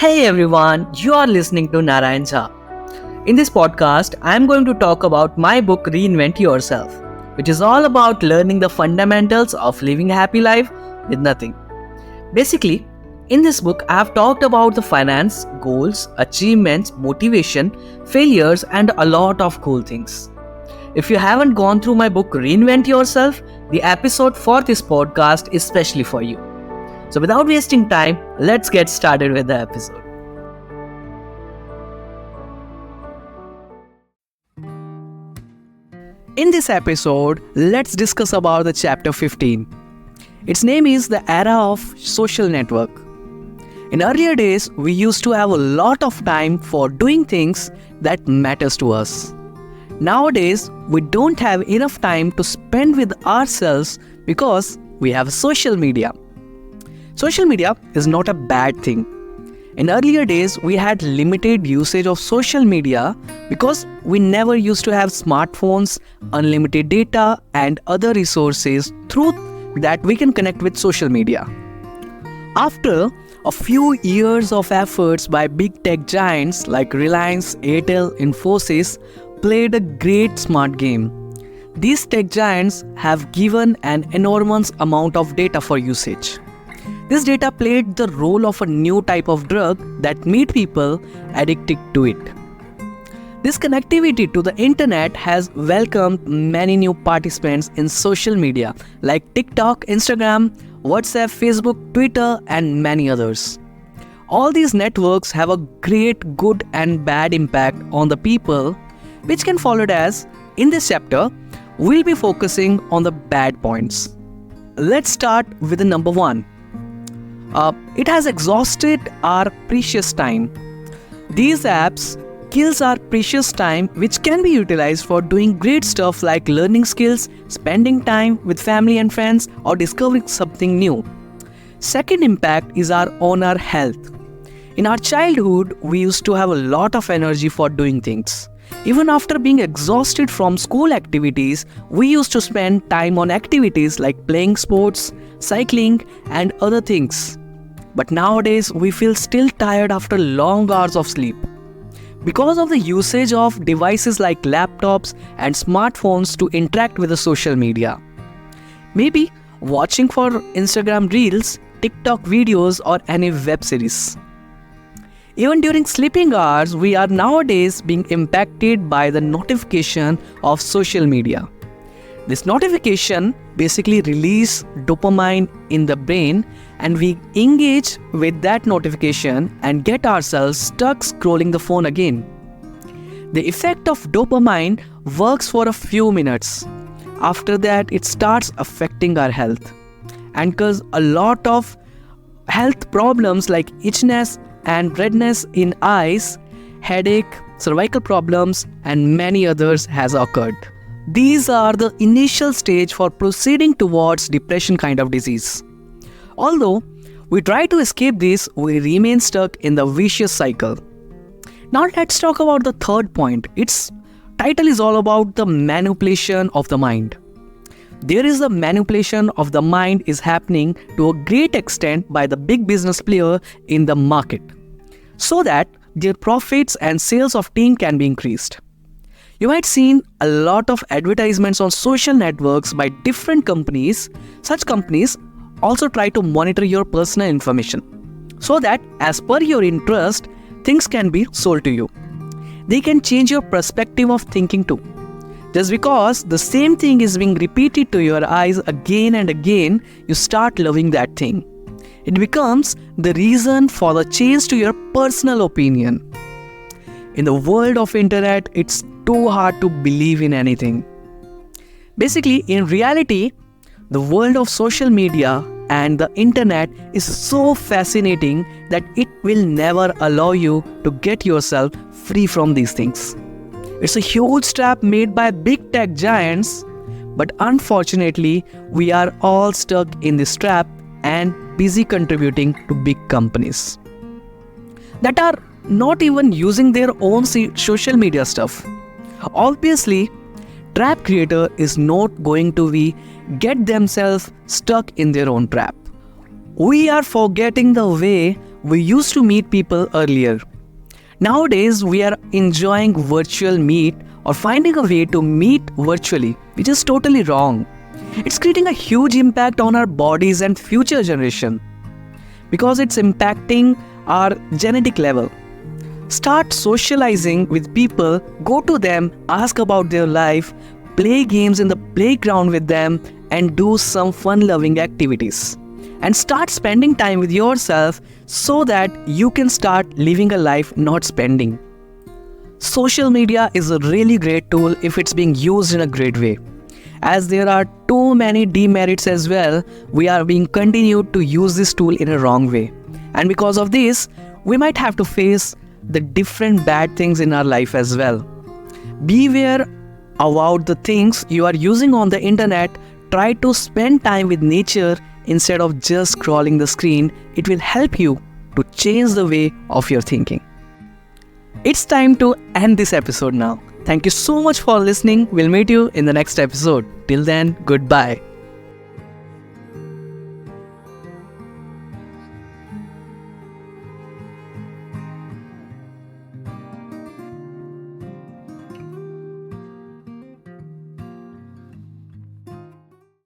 Hey everyone, you are listening to Narayan Jha. In this podcast, I am going to talk about my book Reinvent Yourself, which is all about learning the fundamentals of living a happy life with nothing. Basically, in this book, I have talked about the finance, goals, achievements, motivation, failures, and a lot of cool things. If you haven't gone through my book Reinvent Yourself, the episode for this podcast is specially for you. So without wasting time, let's get started with the episode. In this episode, let's discuss about the chapter 15. Its name is The Era of Social Network. In earlier days, we used to have a lot of time for doing things that matters to us. Nowadays, we don't have enough time to spend with ourselves because we have social media. Social media is not a bad thing. In earlier days, we had limited usage of social media because we never used to have smartphones, unlimited data, and other resources through that we can connect with social media. After a few years of efforts by big tech giants like Reliance, Airtel, Infosys played a great smart game. These tech giants have given an enormous amount of data for usage. This data played the role of a new type of drug that made people addicted to it. This connectivity to the internet has welcomed many new participants in social media like TikTok, Instagram, WhatsApp, Facebook, Twitter, and many others. All these networks have a great good and bad impact on the people, which can follow as in this chapter, we'll be focusing on the bad points. Let's start with the number 1. It has exhausted our precious time. These apps kills our precious time, which can be utilized for doing great stuff like learning skills, spending time with family and friends, or discovering something new. Second impact is on our health. In our childhood, we used to have a lot of energy for doing things. Even after being exhausted from school activities, we used to spend time on activities like playing sports, cycling, and other things. But nowadays, we feel still tired after long hours of sleep. Because of the usage of devices like laptops and smartphones to interact with the social media. Maybe watching for Instagram Reels, TikTok videos, or any web series. Even during sleeping hours, we are nowadays being impacted by the notification of social media. This notification basically releases dopamine in the brain, and we engage with that notification and get ourselves stuck scrolling the phone again. The effect of dopamine works for a few minutes. After that, it starts affecting our health and cause a lot of health problems like itchiness and redness in eyes, headache, cervical problems, and many others has occurred. These are the initial stage for proceeding towards depression kind of disease. Although we try to escape this, we remain stuck in the vicious cycle. Now let's talk about the third point. Its title is all about the manipulation of the mind. There is a manipulation of the mind is happening to a great extent by the big business player in the market, so that their profits and sales of team can be increased. You might seen a lot of advertisements on social networks by different companies. Such companies also try to monitor your personal information so that as per your interest, things can be sold to you. They can change your perspective of thinking too. Just because the same thing is being repeated to your eyes again and again, you start loving that thing. It becomes the reason for the change to your personal opinion. In the world of internet, it's too hard to believe in anything. Basically, in reality, the world of social media and the internet is so fascinating that it will never allow you to get yourself free from these things. It's a huge trap made by big tech giants, but unfortunately, we are all stuck in this trap and busy contributing to big companies that are not even using their own social media stuff. Obviously, trap creator is not going to get themselves stuck in their own trap. We are forgetting the way we used to meet people earlier. Nowadays, we are enjoying virtual meet or finding a way to meet virtually, which is totally wrong. It's creating a huge impact on our bodies and future generation because it's impacting our genetic level. Start socializing with people, go to them, ask about their life, play games in the playground with them, and do some fun-loving activities. And start spending time with yourself so that you can start living a life not spending. Social media is a really great tool if it's being used in a great way. As there are too many demerits as well, we are being continued to use this tool in a wrong way. And because of this, we might have to face the different bad things in our life as well. Beware about the things you are using on the internet. Try to spend time with nature instead of just scrolling the screen. It will help you to change the way of your thinking. It's time to end this episode now. Thank you so much for listening. We'll meet you in the next episode. Till then, goodbye.